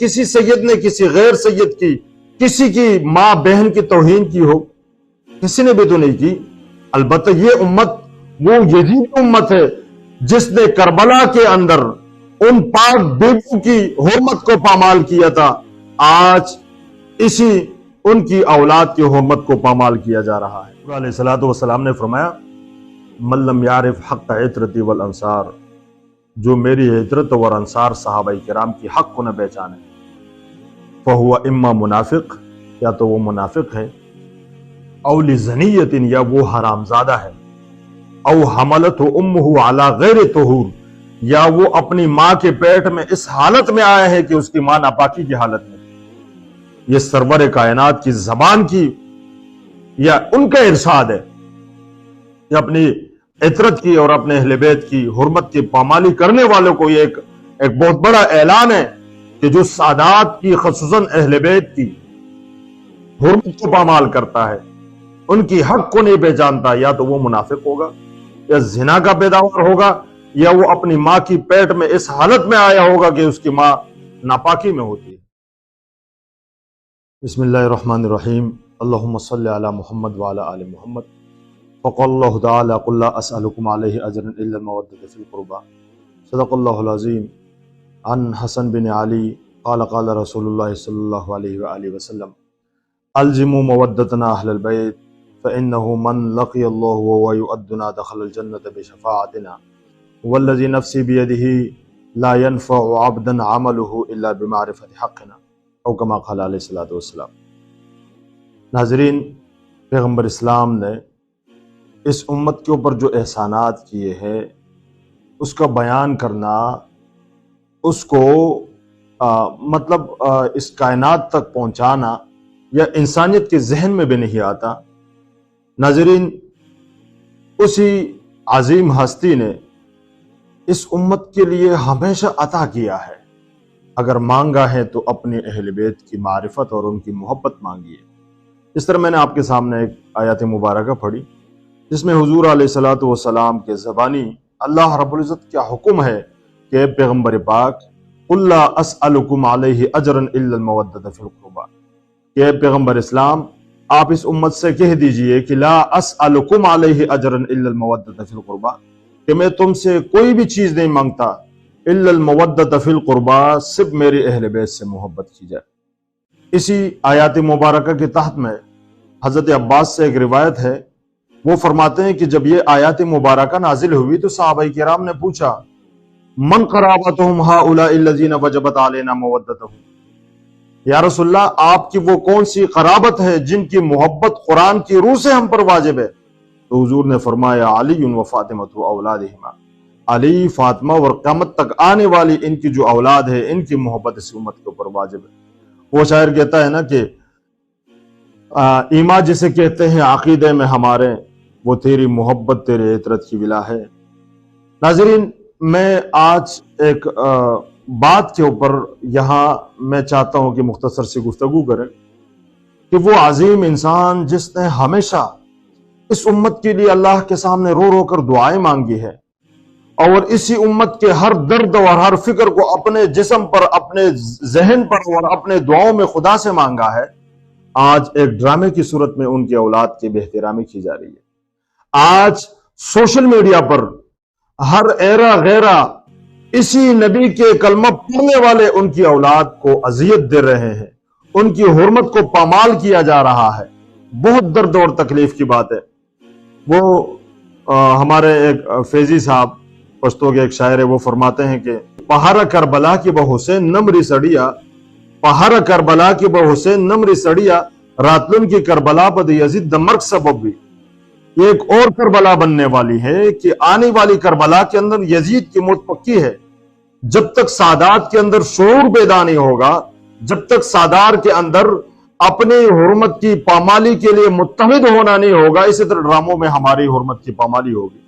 کسی سید نے کسی غیر سید کی، کسی کی ماں بہن کی توہین کی ہو؟ کسی نے بھی تو نہیں کی۔ البتہ یہ امت وہ یزید امت ہے جس نے کربلا کے اندر ان پاک بیویوں کی حرمت کو پامال کیا تھا۔ آج اسی ان کی اولاد کی حرمت کو پامال کیا جا رہا ہے۔ حضور علیہ الصلوۃ والسلام نے فرمایا من لم یعرف حق عطرتی والانصار، جو میری عطرت اور انصار صحابہ کرام کی حق کو نہ پہچانے، فہو اما منافق، یا تو وہ منافق ہے، او لزنیت، یا وہ حرامزادہ ہے، او حملتہ امہ علی غیر طہور، یا وہ اپنی ماں کے پیٹ میں اس حالت میں آیا ہے کہ اس کی ماں ناپاکی کی حالت میں۔ یہ سرور کائنات کی زبان کی یا ان کا ارشاد ہے کہ اپنی عطرت کی اور اپنے اہل بیت کی حرمت کی پامالی کرنے والوں کو یہ ایک بہت بڑا اعلان ہے کہ جو سادات کی خصوصاً اہل بیت کی حرمت کو پامال کرتا ہے، ان کی حق کو نہیں پہچانتا، یا تو وہ منافق ہوگا، یا زنا کا پیداوار ہوگا، یا وہ اپنی ماں کی پیٹ میں اس حالت میں آیا ہوگا کہ اس کی ماں ناپاکی میں ہوتی ہے۔ بسم اللہ الرحمن الرحیم، اللہم صلی علی محمد وعلی آل محمد۔ فقال اللہ تعالی قل لا اسألکم علیہ اجرا الا المودۃ فی القربى، صدق اللہ العظیم۔ عن حسن بن علی قال قال رسول اللہ صلی اللہ علیہ وآلہ وسلم الزموا مودتنا اہل البیت فإنه من لقی اللہ وهو یؤدنا دخل الجنة بشفاعتنا والذی نفسی بیدہ لا ينفع عبدا عمله الا بمعرفت حقنا، او کما قال علیہ الصلوۃ والسلام۔ ناظرین، پیغمبر اسلام نے اس امت کے اوپر جو احسانات کیے ہیں اس کا بیان کرنا، اس کو اس کائنات تک پہنچانا یا انسانیت کے ذہن میں بھی نہیں آتا۔ ناظرین، اسی عظیم ہستی نے اس امت کے لیے ہمیشہ عطا کیا ہے، اگر مانگا ہے تو اپنے اہل بیت کی معرفت اور ان کی محبت مانگی ہے۔ اس طرح میں نے آپ کے سامنے ایک آیت مبارکہ پڑھی جس میں حضور علیہ الصلوۃ والسلام کے زبانی اللہ رب العزت کیا حکم ہے کہ اے پیغمبر پاک قل لا اسألکم علیہ اجرا الا المودۃ فی القربى، کہ اے پیغمبر اسلام آپ اس امت سے کہہ دیجئے کہ لا اسألکم علیہ اجرا الا المودۃ فی القربى، کہ میں تم سے کوئی بھی چیز نہیں مانگتا الا المودۃ فی القربى، صرف میرے اہل بیت سے محبت کی جائے۔ اسی آیات مبارکہ کے تحت میں حضرت عباس سے ایک روایت ہے، وہ فرماتے ہیں کہ جب یہ آیات مبارکہ نازل ہوئی تو صحابہ کرام نے پوچھا من قرابتہم ہؤلاء الذین وجبت علینا مودتہم، یا رسول اللہ آپ کی وہ کون سی قرابت ہے جن کی محبت قرآن کی روح سے ہم پر واجب ہے؟ تو حضور نے فرمایا علی و فاطمہ اولادہما، علی، فاطمہ اور قیامت تک آنے والی ان کی جو اولاد ہے ان کی محبت اس امت کے اوپر واجب ہے۔ وہ شاعر کہتا ہے نا کہ ایمان جسے کہتے ہیں عقیدے میں ہمارے، وہ تیری محبت تیرے عطرت کی ولا ہے۔ ناظرین، میں آج ایک بات کے اوپر یہاں میں چاہتا ہوں کہ مختصر سی گفتگو کریں کہ وہ عظیم انسان جس نے ہمیشہ اس امت کے لیے اللہ کے سامنے رو رو کر دعائیں مانگی ہے اور اسی امت کے ہر درد اور ہر فکر کو اپنے جسم پر، اپنے ذہن پر اور اپنے دعاؤں میں خدا سے مانگا ہے، آج ایک ڈرامے کی صورت میں ان کی اولاد کی بے احترامی کی جا رہی ہے۔ آج سوشل میڈیا پر ہر ایرا غیرہ اسی نبی کے کلمہ پڑھنے والے ان کی اولاد کو اذیت دے رہے ہیں، ان کی حرمت کو پامال کیا جا رہا ہے۔ بہت درد اور تکلیف کی بات ہے۔ وہ ہمارے ایک فیضی صاحب پشتو کے ایک شاعر ہے، وہ فرماتے ہیں کہ پہاڑ کربلا کی بہ حسین نمری سڑیا، پہاڑ کربلا کی بہ حسین نمری سڑیا، راتلن کی کربلا پد یزید دمرگ سبب بھی۔ یہ ایک اور کربلا بننے والی ہے کہ آنے والی کربلا کے اندر یزید کی موت پکی ہے۔ جب تک سادات کے اندر شعور پیدا نہیں ہوگا، جب تک سادار کے اندر اپنی حرمت کی پامالی کے لیے متحد ہونا نہیں ہوگا، اسی طرح ڈراموں میں ہماری حرمت کی پامالی ہوگی۔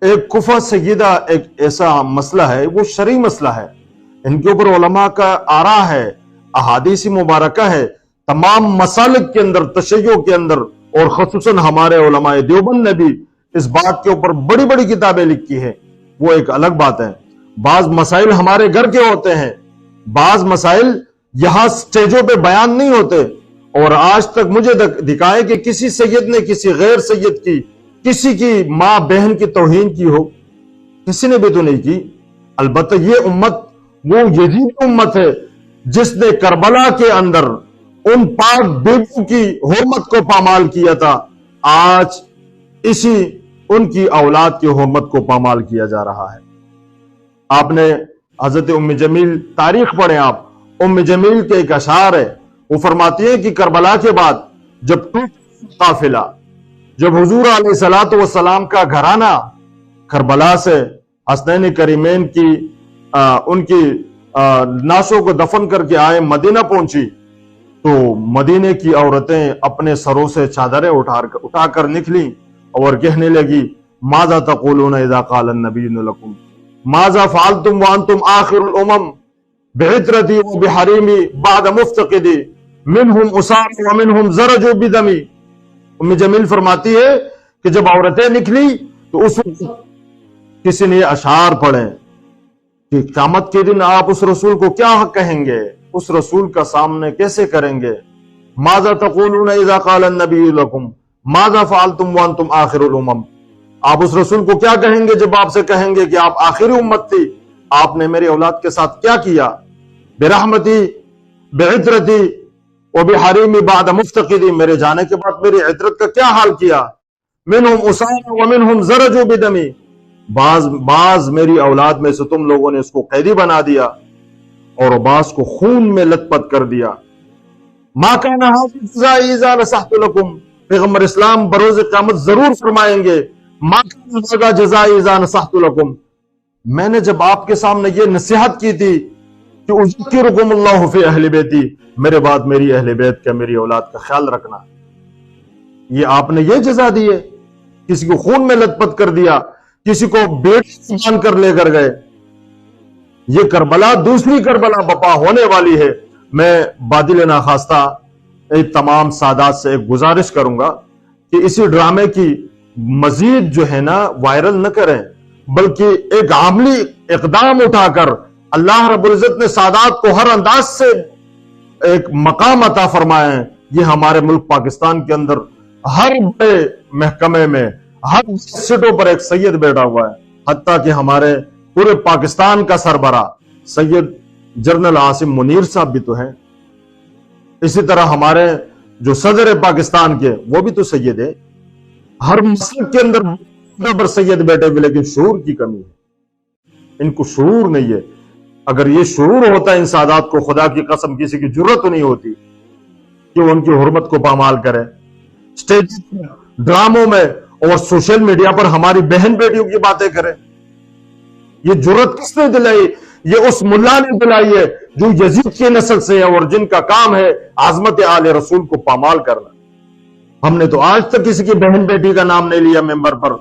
ایک کفا سیدہ ایک ایسا مسئلہ ہے، وہ شرعی مسئلہ ہے، ان کے اوپر علماء کا آرا ہے، احادیث مبارکہ ہے، تمام مسالک کے اندر، تشیع کے اندر، اور خصوصاً ہمارے علماء دیوبند نے بھی اس بات کے اوپر بڑی بڑی کتابیں لکھی ہیں۔ وہ ایک الگ بات ہے۔ بعض مسائل ہمارے گھر کے ہوتے ہیں، بعض مسائل یہاں سٹیجوں پہ بیان نہیں ہوتے، اور آج تک مجھے دکھائے کہ کسی سید نے کسی غیر سید کی، کسی کی ماں بہن کی توہین کی ہو، کسی نے بھی تو نہیں کی۔ البتہ یہ امت وہ یزید امت ہے جس نے کربلا کے اندر ان پاک بیٹوں کی حرمت کو پامال کیا تھا، آج اسی ان کی اولاد کی حرمت کو پامال کیا جا رہا ہے۔ آپ نے حضرت ام جمیل تاریخ پڑھیں، آپ ام جمیل کے ایک اشعار ہے، وہ فرماتی ہیں کہ کربلا کے بعد جب قافلہ، جب حضور علیہ الصلوۃ والسلام کا گھرانہ کربلا سے حسنین کریمین کی ان کی ناسوں کو دفن کر کے آئے، مدینہ پہنچی، تو مدینے کی عورتیں اپنے سروں سے چادریں اٹھا کر نکلی اور کہنے لگی ماذا تقولون اذا قال النبی لکم ماذا فعلتم وانتم آخر الامم بعطرتی وبحریمی بعد مفتقدی منہم اسار ومنہم زرجوا بدمی۔ ام جمیل فرماتی ہے کہ جب عورتیں نکلی تو اس وقت کسی نے اشعار پڑھے کہ قیامت کے دن آپ اس رسول کو کیا کہیں گے، اس رسول کا سامنے کیسے کریں گے؟ ماذا تقولون اذا قال النبی لکم ماذا فعلتم وانتم آخر الامم، آپ اس رسول کو کیا کہیں گے جب آپ سے کہیں گے کہ آپ آخری امت تھی، آپ نے میری اولاد کے ساتھ کیا کیا؟ برحمتی بعطرتی وبحریمی بعد مفتقدی، میرے جانے کے بعد میری عطرت کا کیا حال کیا؟ منہم اسار ومنہم زرجوا بدمی، بعض میری اولاد میں سے تم لوگوں نے اس کو قیدی بنا دیا اور بعض کو خون میں لت پت کر دیا۔ ما کان ھذا جزائی اذا نصحت لکم، پیغمبر اسلام بروز قیامت ضرور فرمائیں گے ما کان ھذا جزائی اذا نصحت لکم، میں نے جب آپ کے سامنے یہ نصیحت کی تھی کہ اذکرکم اللہ فی اہل بیتی، میرے بعد میری اہل بیت کا، میری اولاد کا خیال رکھنا، یہ آپ نے یہ جزا دی ہے؟ کسی کو خون میں لت پت کر دیا، کسی کو بیٹی مان کر لے کر گئے۔ یہ کربلا دوسری کربلا بپا ہونے والی ہے۔ میں بادل ناخواستہ ایک تمام سادات سے ایک گزارش کروں گا کہ اسی ڈرامے کی مزید جو ہے نا وائرل نہ کریں، بلکہ ایک عملی اقدام اٹھا کر اللہ رب العزت نے سادات کو ہر انداز سے ایک مقام عطا فرمائے ہیں۔ یہ ہمارے ملک پاکستان کے اندر ہر بڑے محکمے میں، ہر سیٹوں پر ایک سید بیٹھا ہوا ہے، حتیٰ کہ ہمارے پورے پاکستان کا سربراہ سید جنرل عاصم منیر صاحب بھی تو ہیں، اسی طرح ہمارے جو صدر پاکستان کے وہ بھی تو سید ہے۔ ہر مسلک کے اندر سید بیٹھے ہوئے، لیکن شعور کی کمی ہے، ان کو شعور نہیں ہے۔ اگر یہ شعور ہوتا ان سادات کو، خدا کی قسم کسی کی جرت نہیں ہوتی کہ وہ ان کی حرمت کو پامال کرے۔ اسٹیج ڈراموں میں اور سوشل میڈیا پر ہماری بہن بیٹیوں کی باتیں کریں، یہ جرت کس نے دلائی؟ یہ اس ملا نے دلائی ہے جو یزید کی نسل سے ہے اور جن کا کام ہے عظمت آل رسول کو پامال کرنا۔ ہم نے تو آج تک کسی کی بہن بیٹی کا نام نہیں لیا ممبر پر،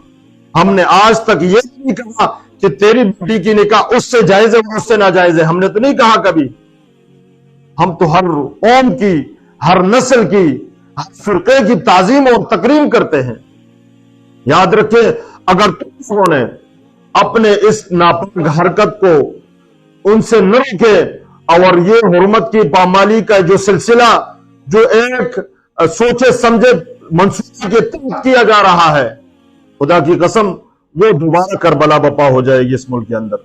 ہم نے آج تک یہ نہیں کہا کہ تیری بیٹی کی نکاح اس سے جائز ہے اور اس سے ناجائز ہے، ہم نے تو نہیں کہا کبھی۔ ہم تو ہر قوم کی، ہر نسل کی، ہر فرقے کی تعظیم اور تکریم کرتے ہیں۔ یاد رکھیں، اگر تم نے اپنے اس ناپاک حرکت کو ان سے نہ روکے اور یہ حرمت کی پامالی کا جو سلسلہ جو ایک سوچے سمجھے منصوبے کے تحت کیا جا رہا ہے، خدا کی قسم وہ دوبارہ کربلا بپا ہو جائے گی اس ملک کے اندر۔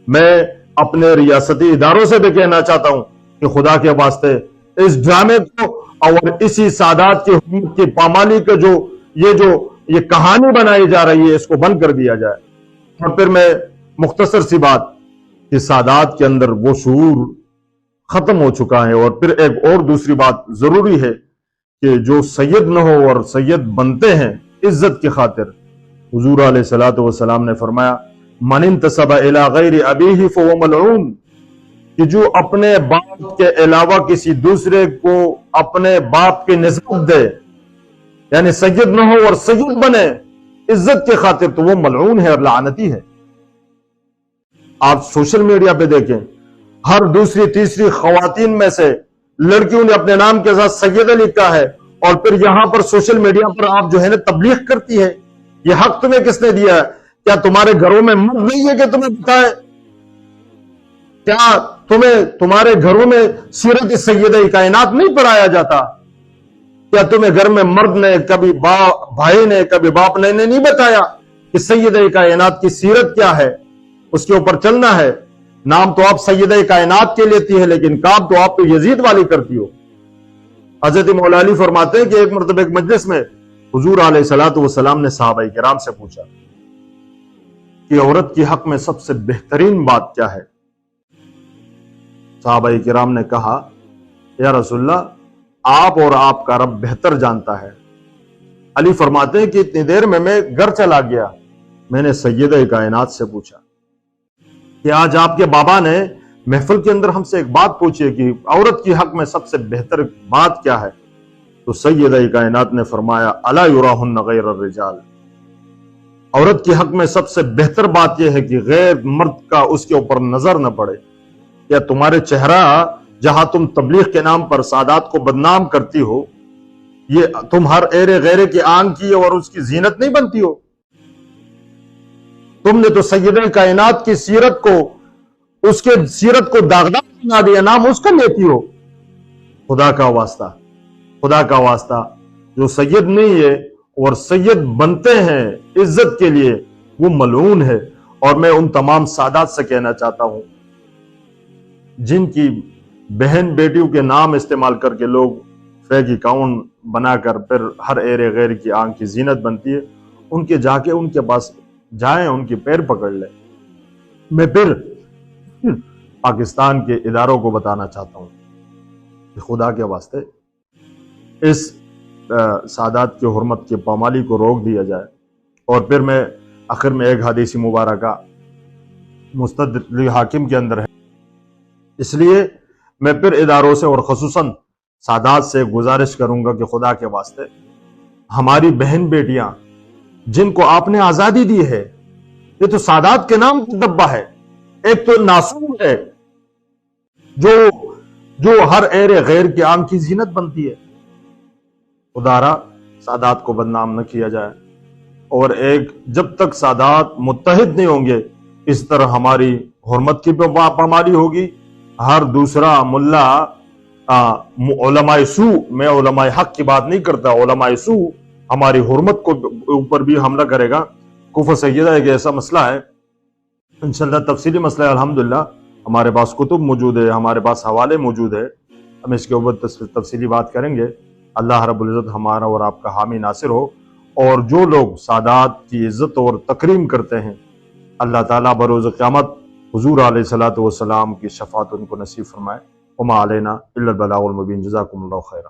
میں اپنے ریاستی اداروں سے بھی کہنا چاہتا ہوں کہ خدا کے واسطے اس ڈرامے کو اور اسی سادات کی حکومت کی پامالی کا جو یہ کہانی بنائی جا رہی ہے، اس کو بند کر دیا جائے۔ اور پھر میں مختصر سی بات کہ سادات کے اندر وہ شعور ختم ہو چکا ہے۔ اور پھر ایک اور دوسری بات ضروری ہے کہ جو سید نہ ہو اور سید بنتے ہیں عزت کی خاطر، حضور علیہ الصلوۃ والسلام نے فرمایا من انتسب الی غیر ابیہ فهو ملعون، کہ جو اپنے باپ کے علاوہ کسی دوسرے کو اپنے باپ کی نسبت دے، یعنی سید نہ ہو اور سید بنے عزت کی خاطر، تو وہ ملعون ہے اور لعنتی ہے۔ آپ سوشل میڈیا پہ دیکھیں، ہر دوسری تیسری خواتین میں سے لڑکیوں نے اپنے نام کے ساتھ سیدہ لکھا ہے، اور پھر یہاں پر سوشل میڈیا پر آپ جو ہے نا تبلیغ کرتی ہے۔ یہ حق تمہیں کس نے دیا ہے؟ کیا تمہارے گھروں میں مرد نہیں ہے کہ تمہیں بتائے؟ کیا تمہیں تمہارے گھروں میں سیرت سیدہ کائنات نہیں پڑھایا جاتا؟ کیا تمہیں گھر میں مرد نے کبھی بھائی نے کبھی باپ نے نہیں بتایا کہ سیدہ کائنات کی سیرت کیا ہے؟ اس کے اوپر چلنا ہے۔ نام تو آپ سیدہ کائنات کے لیتی ہے لیکن کام تو آپ تو یزید والی کرتی ہو۔ حضرت مولا علی فرماتے ہیں کہ ایک مرتبہ ایک مجلس میں حضور علیہ الصلوۃ والسلام نے صحابہ کرام سے پوچھا کہ عورت کی حق میں سب سے بہترین بات کیا ہے؟ صحابہ کرام نے کہا یا رسول اللہ آپ اور آپ کا رب بہتر جانتا ہے۔ علی فرماتے ہیں کہ اتنی دیر میں گھر چلا گیا، میں نے سیدہ کائنات سے پوچھا کہ آج آپ کے بابا نے محفل کے اندر ہم سے ایک بات پوچھی کہ عورت کی حق میں سب سے بہتر بات کیا ہے؟ تو سیدہ کائنات نے فرمایا الا یراہن غیر الرجال، عورت کے حق میں سب سے بہتر بات یہ ہے کہ غیر مرد کا اس کے اوپر نظر نہ پڑے۔ یا تمہارے چہرہ جہاں تم تبلیغ کے نام پر سادات کو بدنام کرتی ہو، یہ تم ہر ایرے غیرے کی آنکھ کی اور اس کی زینت نہیں بنتی ہو؟ تم نے تو سیدہ کائنات کی سیرت کو، اس کے سیرت کو داغدار بنا دیا، نام اس کا لیتی ہو۔ خدا کا واسطہ، خدا کا واسطہ، جو سید نہیں ہے اور سید بنتے ہیں عزت کے لیے وہ ملعون ہے۔ اور میں ان تمام سادات سے کہنا چاہتا ہوں جن کی بہن بیٹیوں کے نام استعمال کر کے لوگ فیک اکاؤنٹ بنا کر پھر ہر ایرے غیر کی آنکھ کی زینت بنتی ہے، ان کے جا کے ان کے پاس جائیں، ان کی پیر پکڑ لیں۔ میں پھر پاکستان کے اداروں کو بتانا چاہتا ہوں کہ خدا کے واسطے اس سادات کی حرمت کی پامالی کو روک دیا جائے۔ اور پھر میں آخر میں ایک حدیث مبارکہ مستدرک حاکم کے اندر ہے، اس لیے میں پھر اداروں سے اور خصوصاً سادات سے گزارش کروں گا کہ خدا کے واسطے ہماری بہن بیٹیاں جن کو آپ نے آزادی دی ہے، یہ تو سادات کے نام ڈبہ ہے، ایک تو ناسوم ہے جو ہر ایرے غیر کی آنکھ کی زینت بنتی ہے۔ خدارا سادات کو بدنام نہ کیا جائے، اور ایک جب تک سادات متحد نہیں ہوں گے اس طرح ہماری حرمت کی پامالی ہوگی۔ ہر دوسرا ملا علماء سو، میں علماء حق کی بات نہیں کرتا، علماء سو ہماری حرمت کو اوپر بھی حملہ کرے گا۔ کفر سیدہ ایک ایسا مسئلہ ہے، انشاءاللہ تفصیلی مسئلہ ہے، الحمدللہ ہمارے پاس کتب موجود ہے، ہمارے پاس حوالے موجود ہے، ہم اس کے اوپر تفصیلی بات کریں گے۔ اللہ رب العزت ہمارا اور آپ کا حامی ناصر ہو، اور جو لوگ سادات کی عزت اور تکریم کرتے ہیں اللہ تعالیٰ بروز قیامت حضور علیہ الصلوۃ والسلام کی شفاعت ان کو نصیب فرمائے۔ وما علینا الا البلاغ المبین۔ جزاکم اللہ خیرا۔